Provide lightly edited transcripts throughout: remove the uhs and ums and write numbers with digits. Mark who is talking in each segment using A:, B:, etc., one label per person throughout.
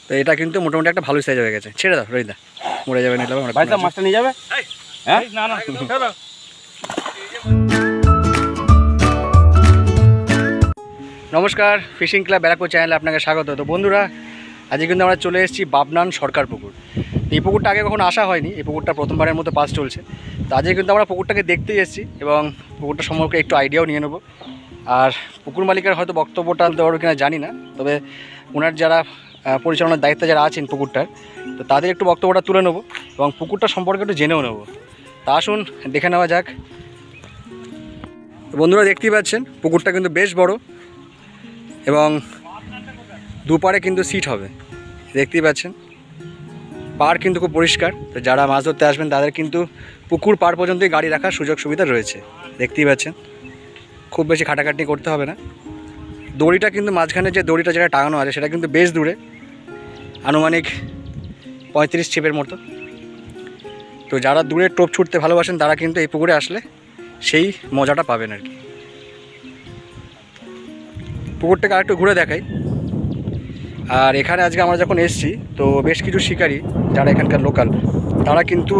A: তো এটা কিন্তু মোটামুটি একটা ভালো সাইজ হয়ে গেছে। ছেড়ে দাও রোহিতদা, মরে যাবে নিলাম।
B: ভাই সাহেব মাছটা নিয়ে যাবে? হ্যাঁ না না
A: নমস্কার, ফিশিং ক্লাব ব্যারাকপুর চ্যানেলে আপনাকে স্বাগত। তো বন্ধুরা, আজকে কিন্তু আমরা চলে এসেছি বাবনান সরকার পুকুর। এই পুকুরটা আগে কখনো আসা হয়নি, এই পুকুরটা প্রথমবারের মতো পাস চলছে। তো আজকে কিন্তু আমরা পুকুরটাকে দেখতেই এসেছি এবং পুকুরটা সম্পর্কে একটু আইডিয়াও নিয়ে নেবো। আর পুকুর মালিকের হয়তো বক্তব্যটা দেওয়ার কিনা জানি না, তবে ওনার যারা পরিচালনার দায়িত্বে যারা আছেন পুকুরটার, তো তাদের একটু বক্তব্যটা তুলে নেবো এবং পুকুরটা সম্পর্কে একটু জেনেও নেবো। তা আসুন দেখে নেওয়া যাক। বন্ধুরা দেখতেই পাচ্ছেন পুকুরটা কিন্তু বেশ বড় এবং দুপারে কিন্তু সিট হবে, দেখতেই পাচ্ছেন। পাড় কিন্তু খুব পরিষ্কার। তো যারা মাছ ধরতে আসবেন তাদের কিন্তু পুকুর পাড় পর্যন্তই গাড়ি রাখার সুযোগ সুবিধা রয়েছে, দেখতেই পাচ্ছেন। খুব বেশি খাটাখাটনি করতে হবে না। দড়িটা কিন্তু মাঝখানে যে দড়িটা যেটা টাঙানো আছে সেটা কিন্তু বেশ দূরে, আনুমানিক 35 ছিপের মতো। তো যারা দূরে টোপ ছুটতে ভালোবাসেন তারা কিন্তু এই পুকুরে আসলে সেই মজাটা পাবেন আর কি। পুকুরটাকে আরেকটু ঘুরে দেখাই। আর এখানে আজকে আমরা যখন এসেছি তো বেশ কিছু শিকারী যারা এখানকার লোকাল, তারা কিন্তু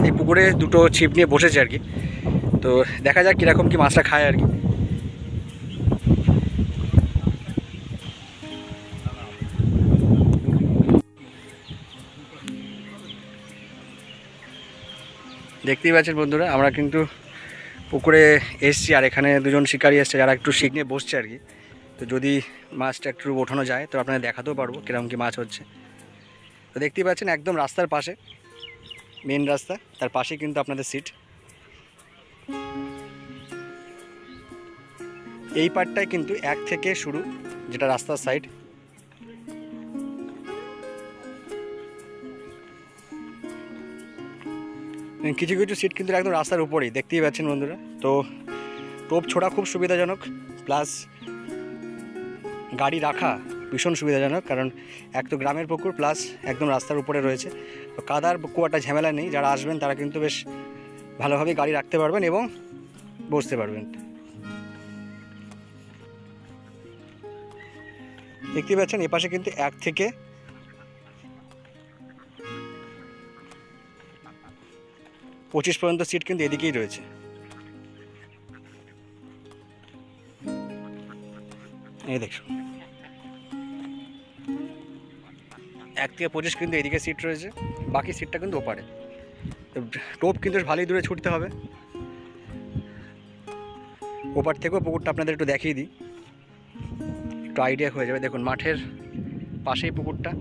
A: এই পুকুরে দুটো ছিপ নিয়ে বসেছে আর কি। তো দেখা যাক কীরকম কি মাছটা খায় আর কি। দেখতেই পাচ্ছেন বন্ধুরা, আমরা কিন্তু পুকুরে এসছি আর এখানে দুজন শিকারী এসছে যারা একটু শিক নিয়ে বসছে আর কি। তো যদি মাছটা একটু ওঠানো যায় তো আপনাদের দেখাতেও পারবো কীরকম কি মাছ হচ্ছে। তো দেখতেই পাচ্ছেন একদম রাস্তার পাশে, মেন রাস্তা, তার পাশেই কিন্তু আপনাদের সিট। এই পার্টটায় কিন্তু এক থেকে শুরু, যেটা রাস্তার সাইড। কিছু কিছু সিট কিন্তু একদম রাস্তার উপরেই, দেখতেই পাচ্ছেন বন্ধুরা। তো টোপ ছোড়া খুব সুবিধাজনক, প্লাস গাড়ি রাখা ভীষণ সুবিধাজনক, কারণ এক তো গ্রামের পুকুর প্লাস একদম রাস্তার উপরে রয়েছে। তো কাদার খুব একটা ঝামেলা নেই, যারা আসবেন তারা কিন্তু বেশ ভালোভাবে গাড়ি রাখতে পারবেন এবং বসতে পারবেন। দেখতেই পাচ্ছেন এপাশে কিন্তু 1 থেকে 25 পর্যন্ত সিট কিন্তু এদিকেই রয়েছে। এই দেখুন 1 থেকে 25 কিন্তু এদিকে সিট রয়েছে, বাকি সিটটা কিন্তু ওপারে। তো টোপ কিন্তু ভালোই দূরে ছুটতে হবে। ওপার থেকেও পুকুরটা আপনাদের একটু দেখিয়ে দিই, একটু আইডিয়া হয়ে যাবে। দেখুন মাঠের পাশেই পুকুরটা।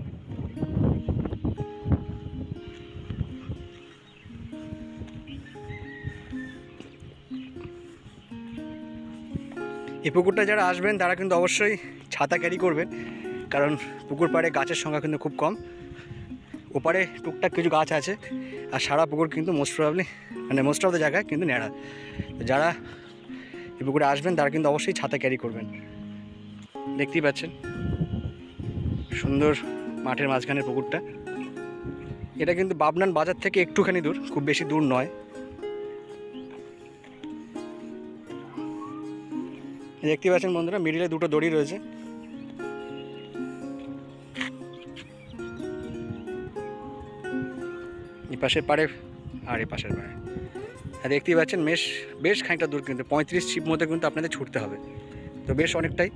A: এই পুকুরটা যারা আসবেন তারা কিন্তু অবশ্যই ছাতা ক্যারি করবেন, কারণ পুকুর পাড়ে গাছের সংখ্যা কিন্তু খুব কম। ওপারে টুকটাক কিছু গাছ আছে আর সারা পুকুর কিন্তু মোস্ট অফ দ্য জায়গায় কিন্তু ন্যাড়া। যারা এই পুকুরে আসবেন তারা কিন্তু অবশ্যই ছাতা ক্যারি করবেন। দেখতেই পাচ্ছেন সুন্দর মাঠের মাঝখানের পুকুরটা। এটা কিন্তু বাবনান বাজার থেকে একটুখানি দূর, খুব বেশি দূর নয়। দেখতে পাচ্ছেন বন্ধুরা মিডিলে দুটো দড়ি রয়েছে। এই পাশের পাড়ে আর এই পাশের পাড়ে। আর দেখতেই পাচ্ছেন বেশ খানিকটা দূর, কিন্তু 35 ছিপ মধ্যে কিন্তু আপনাদের ছুটতে হবে, তো বেশ অনেকটাই।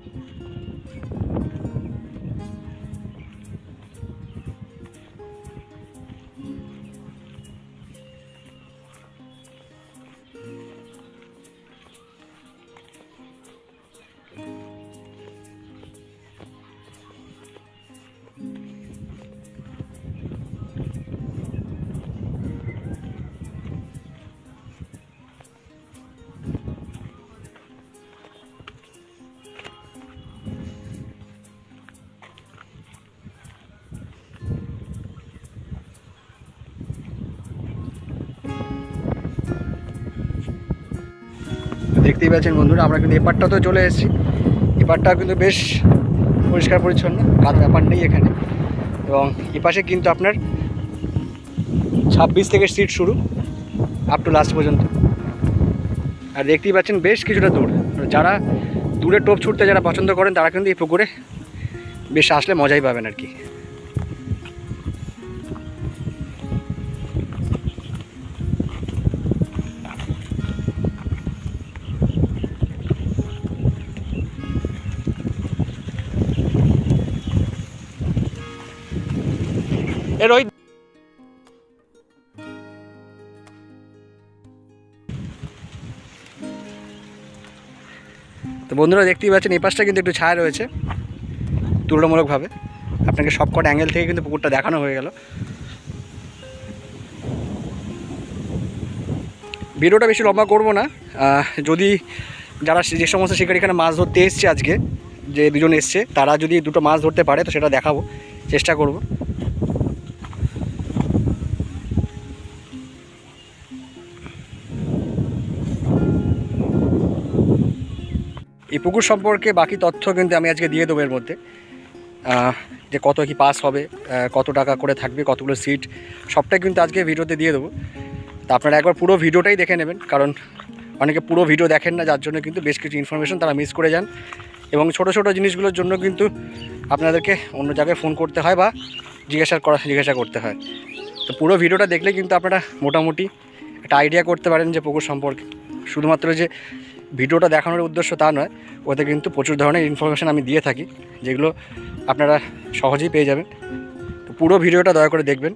A: দেখতেই পাচ্ছেন বন্ধুরা, আমরা কিন্তু এপারটাতেও চলে এসেছি। এপারটাও কিন্তু বেশ পরিষ্কার পরিচ্ছন্ন, কাজ ব্যাপার নেই এখানে। এবং এপাশে কিন্তু আপনার 26 থেকে সিট শুরু আপ টু লাস্ট পর্যন্ত। আর দেখতেই পাচ্ছেন বেশ কিছুটা দূর। যারা দূরে টোপ ছুটতে যারা পছন্দ করেন তারা কিন্তু এই পুকুরে বেশ আসলে মজাই পাবেন আর কি। এ রোহিত, তো বন্ধুরা দেখতেই পাচ্ছেন এই পাশটা কিন্তু একটু ছায়া রয়েছে তুলনামূলকভাবে। আপনাকে সবকটা অ্যাঙ্গেল থেকে কিন্তু পুকুরটা দেখানো হয়ে গেল। ভিডিওটা বেশি লম্বা করব না, যদি যারা যে সমস্ত শিকারী এখানে মাছ ধরতে এসছে আজকে, যে দুজন এসছে, তারা যদি দুটো মাছ ধরতে পারে তো সেটা দেখাবো, চেষ্টা করব। এই পুকুর সম্পর্কে বাকি তথ্য কিন্তু আমি আজকে দিয়ে দেবো এর মধ্যে, যে কত কি পাস হবে, কত টাকা করে থাকবে, কতগুলো সিট, সবটাই কিন্তু আজকে ভিডিওতে দিয়ে দেবো। তা আপনারা একবার পুরো ভিডিওটাই দেখে নেবেন, কারণ অনেকে পুরো ভিডিও দেখেন না, যার জন্য কিন্তু বেশ কিছু ইনফরমেশন তারা মিস করে যান, এবং ছোট ছোট জিনিসগুলোর জন্য কিন্তু আপনাদেরকে অন্য জায়গায় ফোন করতে হয় বা জিজ্ঞাসা করতে হয়। তো পুরো ভিডিওটা দেখলে কিন্তু আপনারা মোটামুটি একটা আইডিয়া করতে পারেন যে পুকুর সম্পর্কে। শুধুমাত্র যে ভিডিওটা দেখানোর উদ্দেশ্য তা নয়, ওতে কিন্তু প্রচুর ধরনের ইনফরমেশান আমি দিয়ে থাকি, যেগুলো আপনারা সহজেই পেয়ে যাবেন। তো পুরো ভিডিওটা দয়া করে দেখবেন।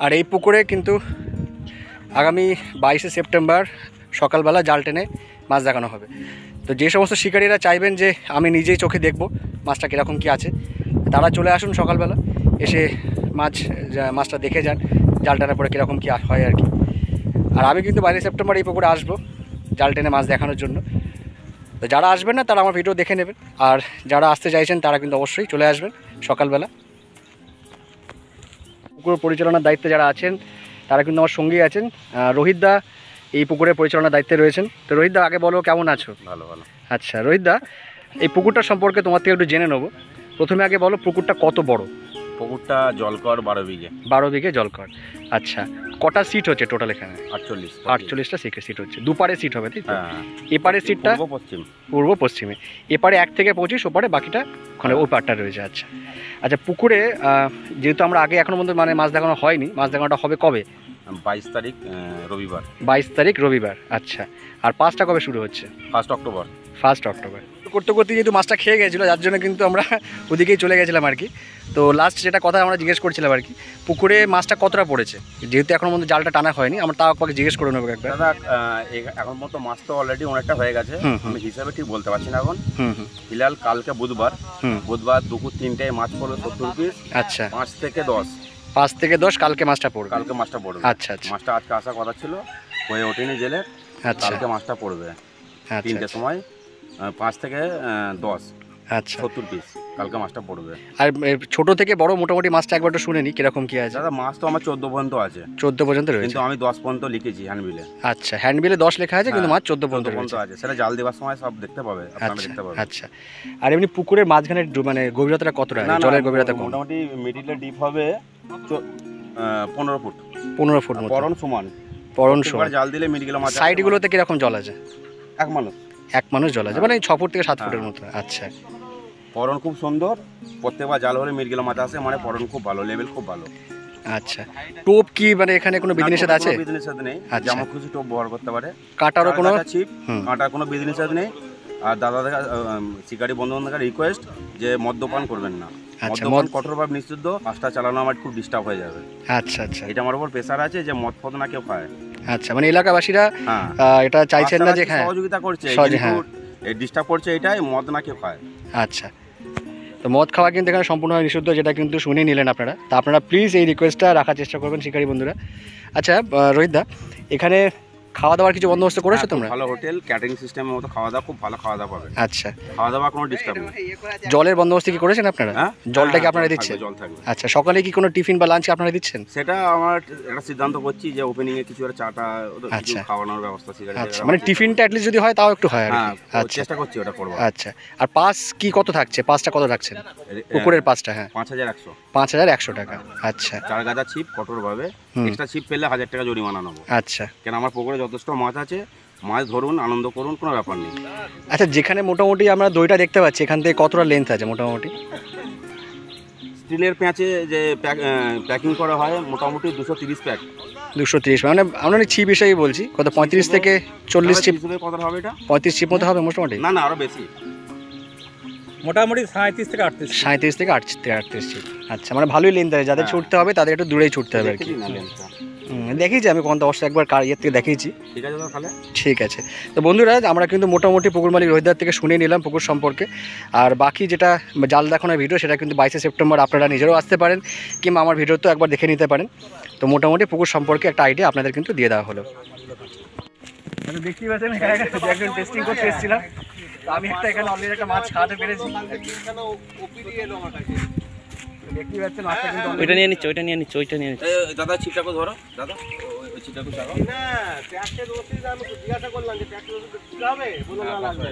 A: আর এই পুকুরে কিন্তু আগামী 22শে সেপ্টেম্বর সকালবেলা জাল টেনে মাছ দেখানো হবে। তো যে সমস্ত শিকারীরা চাইবেন যে আমি নিজেই চোখে দেখব মাছটা কীরকম কী আছে, তারা চলে আসুন সকালবেলা, এসে মাছটা দেখে যান জাল টানার পরে কীরকম কী হয় আর কি। আর আমি কিন্তু 22 সেপ্টেম্বর এই পুকুরে আসবো জাল টেনে মাছ দেখানোর জন্য। তো যারা আসবেন না তারা আমার ভিডিও দেখে নেবেন, আর যারা আসতে চাইছেন তারা কিন্তু অবশ্যই চলে আসবেন সকালবেলা। পুকুর পরিচালনার দায়িত্বে যারা আছেন তারা কিন্তু আমার সঙ্গেই আছেন। রোহিতদা এই পুকুরের পরিচালনার দায়িত্বে রয়েছেন। তো রোহিতদা, আগে বলো কেমন আছো?
B: ভালো ভালো।
A: আচ্ছা রোহিতদা, এই পুকুরটা সম্পর্কে তোমার থেকে একটু জেনে নেবো। প্রথমে আগে বলো পুকুরটা কত বড়?
B: পুকুরটা জলকর 12 বিঘে।
A: 12 বিঘে জলকর। আচ্ছা, কটা সিট হচ্ছে টোটাল এখানে? 48টা সিট হচ্ছে। দুপারে সিট হবে, তাই তো?
B: হ্যাঁ।
A: এপারে সিটটা
B: পূর্ব পশ্চিম।
A: পূর্ব পশ্চিমে, এপারে 1 থেকে 25, ওপারে বাকিটা ওখানে ওই পারটা রয়েছে। আচ্ছা আচ্ছা, পুকুরে যেহেতু আমরা আগে এখনো পর্যন্ত মানে মাছ দেখানো হয়নি, মাছ দেখানোটা হবে কবে?
B: 22 তারিখ রবিবার।
A: 22 তারিখ রবিবার। আচ্ছা, আর পাঁচটা কবে শুরু হচ্ছে?
B: 1 অক্টোবর।
A: 1 অক্টোবর। করতে করতে যেহেতু মাছটা খেয়ে গেছিলো, যার জন্য কিন্তু আমরা ওদিকেই চলে গেছিলাম আর কি। তো লাস্ট যেটা কথা আমরা জিজ্ঞেস করছিলাম আর কি, পুকুরে মাছটা কতটা পড়েছে, যেহেতু এখনো পর্যন্ত জালটা টানা হয়নি, আমরা তাও আপনাকে জিজ্ঞেস করে নেবো একবার।
B: দাদা এখন মতো মাছ তো অলরেডি অনেকটা হয়ে গেছে, আমি হিসাবে ঠিক বলতে পারছি না এখন। ফিলহাল কালকে বুধবার দুপুর 3টায় মাছ পড়বে 70 পিস।
A: আচ্ছা,
B: 5 থেকে 10।
A: 5 থেকে 10 কালকে মাছটা পড়বে। আচ্ছা আচ্ছা,
B: মাছটা আজকে আসার কথা ছিল, হয়ে ওঠেনি জেলে।
A: আচ্ছা,
B: কালকে মাছটা পড়বে 3টের সময়, 5 থেকে 10।
A: আচ্ছা,
B: 70 পিস কালকে মাছটা পড়বে।
A: আর ছোট থেকে বড় মোটামুটি মাছটা একবার একটু শুনে নি কিরকম কি আছে।
B: দাদা মাছ তো আমার 14 পর্যন্ত আছে।
A: 14 পর্যন্ত রয়েছে,
B: কিন্তু আমি 10 পর্যন্ত লিখেছি হ্যান্ডবিলে।
A: আচ্ছা, হ্যান্ডবিলে 10 লেখা আছে, কিন্তু মাছ 14 পর্যন্ত
B: আছে। সেটা জাল দেওয়ার সময় সব দেখতে পাবে, আপনারা দেখতে পাবেন।
A: আচ্ছা, আর এমনি পুকুরের মাঝখানে মানে গভীরতাটা কতটা? জলের গভীরতা কত?
B: মোটামুটি মিডিলে ডিপ হবে 15 ফুট।
A: 15 ফুট মতো।
B: পরন সমান। জাল দিলে মিডিলে মাছ।
A: সাইডগুলোতে কিরকম জল আছে? এক মানুষ জল আছে, মানে 6 ফুট থেকে 7 ফুটের মতো। আচ্ছা,
B: পরন খুব সুন্দর, প্রত্যেকবার জাল হলে মিরগেলা মাছ আসে, মানে পরন খুব ভালো, লেভেল খুব ভালো।
A: আচ্ছা, টোপ কি মানে এখানে কোনো বিধিনিষেধ আছে?
B: বিধিনিষেধ নেই, যেমন খুশি টোপ ব্যবহার করতে পারে।
A: কাটারও কোনো
B: ছিপ, কাটার কোনো বিধিনিষেধ নেই। আর দাদাদের শিকারী বন্ধুবান্ধবের রিকোয়েস্ট যে মদ্যপান করবেন না। মদ্যপান কঠোরভাবে নিষিদ্ধ। কাজটা চালানো আমার খুব ডিস্টার্ব হয়ে যাবে।
A: আচ্ছা আচ্ছা,
B: এটা আমার উপর প্রেসার আছে যে মদ ফদ না কেউ খায়।
A: আচ্ছা, মানে এলাকাবাসীরা এটা চাইছেন না যে হ্যাঁ
B: সহযোগিতা করছে, ডিস্টার্ব করছে, এটাই মদ না কেউ খায়।
A: আচ্ছা, তো মদ খাওয়া কিন্তু এখানে সম্পূর্ণভাবে নিষিদ্ধ, যেটা কিন্তু শুনে নিলেন আপনারা। তা আপনারা প্লিজ এই রিকোয়েস্টটা রাখার চেষ্টা করবেন শিকারী বন্ধুরা। আচ্ছা রোহিতদা, এখানে খাওয়া দাওয়ার কিছু বন্দোবস্ত করেছো তোমরা?
B: ভালো হোটেল ক্যাটারিং সিস্টেমের মতো খাওয়া দাওয়া, খুব ভালো খাওয়া দাওয়া পাবে।
A: আচ্ছা,
B: খাওয়া দাওয়া কোনো ডিস্টার্ব নেই।
A: জলের বন্দোবস্ত কি করেছেন আপনারা? জলটা কি আপনারা দিচ্ছেন?
B: জল থাকবে।
A: আচ্ছা, সকালে কি কোনো টিফিন বা লাঞ্চ আপনারা দিচ্ছেন?
B: সেটা আমার একটা সিদ্ধান্ত করছি যে ওপেনিং এ কিছু একটা চাটা কিছু খাওয়ানোর ব্যবস্থা শিকারী।
A: আচ্ছা, মানে টিফিনটা অ্যাটলিস্ট যদি হয় তাও একটু হয় আর কি।
B: আচ্ছা, চেষ্টা করছি ওটা করব।
A: আচ্ছা, আর পাস কি কত থাকছে? পাসটা কত রাখছেন পুকুরের পাসটা? হ্যাঁ,
B: 5100।
A: 5100 টাকা। আচ্ছা,
B: 4 গাদা ছিপ কঠোরভাবে, এক্সট্রা ছিপ পেলে 1000 টাকা জরিমানা নেবো।
A: আচ্ছা,
B: কেন আমার পুকুরে যথেষ্ট মাছ আছে, মাছ ধরুন, আনন্দ করুন, কোনো ব্যাপার নেই।
A: আচ্ছা, যেখানে মোটামুটি আমরা দইটা দেখতে পাচ্ছি, এখান থেকে কতটা লেন্থ আছে মোটামুটি?
B: স্টিলের প্যাঁচে যে প্যাকিং করা হয় মোটামুটি 230 প্যাক।
A: 230, মানে আমরা ছিপ হিসেবেই বলছি, কত 35 থেকে 40 ছিপ,
B: কত হবে এটা?
A: 35 ছিপ মতো হবে মোটামুটি।
B: না না, আরো বেশি,
C: মোটামুটি 37 থেকে 38।
A: 37 থেকে 38 ছিপ। আচ্ছা, মানে ভালোই লেন্থ আছে, যাদের ছুটতে হবে তাদের একটু দূরেই ছুটতে হবে আর কি।
B: দেখেছি না লেন্সটা?
A: দেখিয়েছি আমি কোন অবস্থা একবার ইয়ের থেকে দেখিয়েছি।
B: ঠিক আছে দাদা তাহলে।
A: ঠিক আছে, তো বন্ধুরা আমরা কিন্তু মোটামুটি পুকুর মালিক রোহিতদার থেকে শুনে নিলাম পুকুর সম্পর্কে। আর বাকি যেটা জাল দেখানোর ভিডিও সেটা কিন্তু 22শে সেপ্টেম্বর আপনারা নিজেরাও আসতে পারেন, কিংবা আমার ভিডিও তো একবার দেখে নিতে পারেন। তো মোটামুটি পুকুর সম্পর্কে একটা আইডিয়া আপনাদের কিন্তু দিয়ে দেওয়া হলো। দেখতেই পাচ্ছেন একজন টেস্টিং করতে এসেছিলাম, আমি একটা এখানে অলরেডি একটা মাছ খাওয়াতে পেরেছি। দেখতেই পাচ্ছেন মাছটা কিন্তু
C: ওইটা নিয়ে নিচ্ছে, ওইটা নিয়ে নিচ্ছে, ওইটা নিয়ে নিচ্ছে।
B: দাদা ছিপটাকে ধরো দাদা, ওই ছিপটাকে চালাও
D: না ট্যাক্সের রসিদ আমি জিজ্ঞাসা করলাম যে ট্যাক্সের রসিদ দিতে হবে, বলে না লাগবে।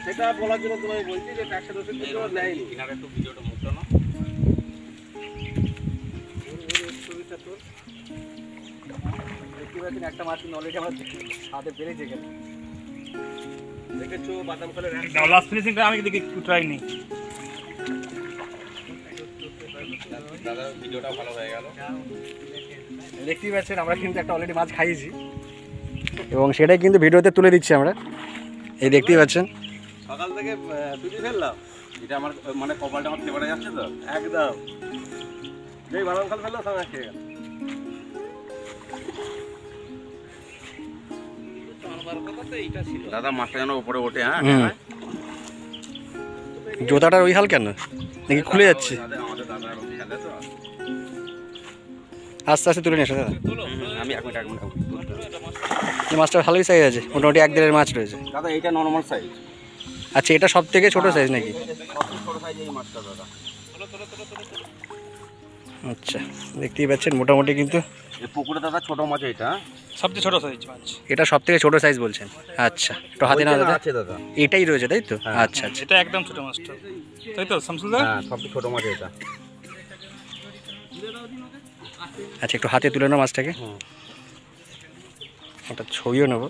D: সেটা বলার জন্য তোমায় বলছি যে ট্যাক্সের রসিদ দিতে নেয়নি।
B: কিনারে একটু ভিডিওটা মুখটা না।
A: দেখতেই পাচ্ছেন একটা মাছ কিন্তু অলরেডি আমরা হাতে পেরেছি এখানে।
D: দেখেছো বাদাম খালের
C: লাস্ট ফিনিশিংটা আমি দেখি একটু ট্রাই নেই।
B: দাদা ভিডিওটা ভালো হয়ে গেল।
A: দেখতেই পাচ্ছেন আমরা কিন্তু একটা অলরেডি মাছ খাইয়েছি এবং সেটাই কিন্তু ভিডিওতে তুলে দিচ্ছি আমরা। এই দেখতেই পাচ্ছেন
D: সকাল থেকে তুই ফেললাম,
B: এটা আমার মানে কপালটা আমার ফেভারে যাচ্ছে তো।
D: একদম যেই বাদাম খাল ফেললাম সবাই খেয়ে গেল।
B: দাদা মাছটা যেন উপরে ওঠে। হ্যাঁ
A: জোতাটার ওই হাল কেন নাকি খুলে যাচ্ছে?
B: আমাদের দাদা খেলে তো।
A: আস্তে আস্তে তুলে নিয়ে আসো দাদা।
B: আমি এক মিনিট
A: এই মাছটা ভালোই সাইজ আছে, মোটামুটি 1.5 মাছ রয়েছে।
B: দাদা এইটা নর্মাল সাইজ।
A: আচ্ছা, এটা সব থেকে ছোটো সাইজ নাকি?
B: সবচেয়ে ছোট সাইজ এই মাছটা দাদা।
A: আচ্ছা, দেখতেই পাচ্ছেন মোটামুটি কিন্তু
B: এই পুকুরে দাদা ছোট মাছ এটা।
C: সবচেয়ে ছোট সাইজ মাছ
A: এটা সব থেকে ছোটো সাইজ বলছেন। আচ্ছা, তো হাতে না দাদা,
B: আছে দাদা।
A: এটাই রয়েছে তাই তো? আচ্ছা আচ্ছা
C: এটা একদম ছোট মাছটা, তাই তো শামসুদা?
B: হ্যাঁ সবচেয়ে ছোট মাছ এটা।
A: আচ্ছা, একটু হাতে তুলে নাও মাছটাকে, একটা ছবিও নেবো।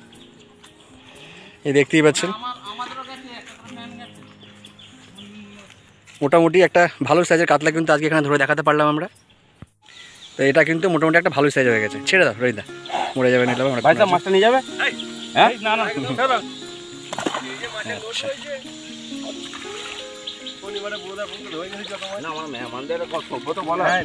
A: এই দেখতেই পাচ্ছেন মোটামুটি একটা ভালো সাইজের কাতলা কিন্তু আজকে এখানে ধরে দেখাতে পারলাম আমরা। তো এটা কিন্তু মোটামুটি একটা ভালো সাইজ হয়ে গেছে। ছেড়ে দাও রোহিতদা, মরে যাবে নিলাম আমরা।
B: ভাই সাহেব মাছটা নিয়ে যাবে? হ্যাঁ
C: না না
A: আচ্ছা,
D: শনিবারে বোধহয় পুকুর হয়ে গেছে তোমার।
B: না আমার মেহমানদের সভ্য তো বলা।
D: হ্যাঁ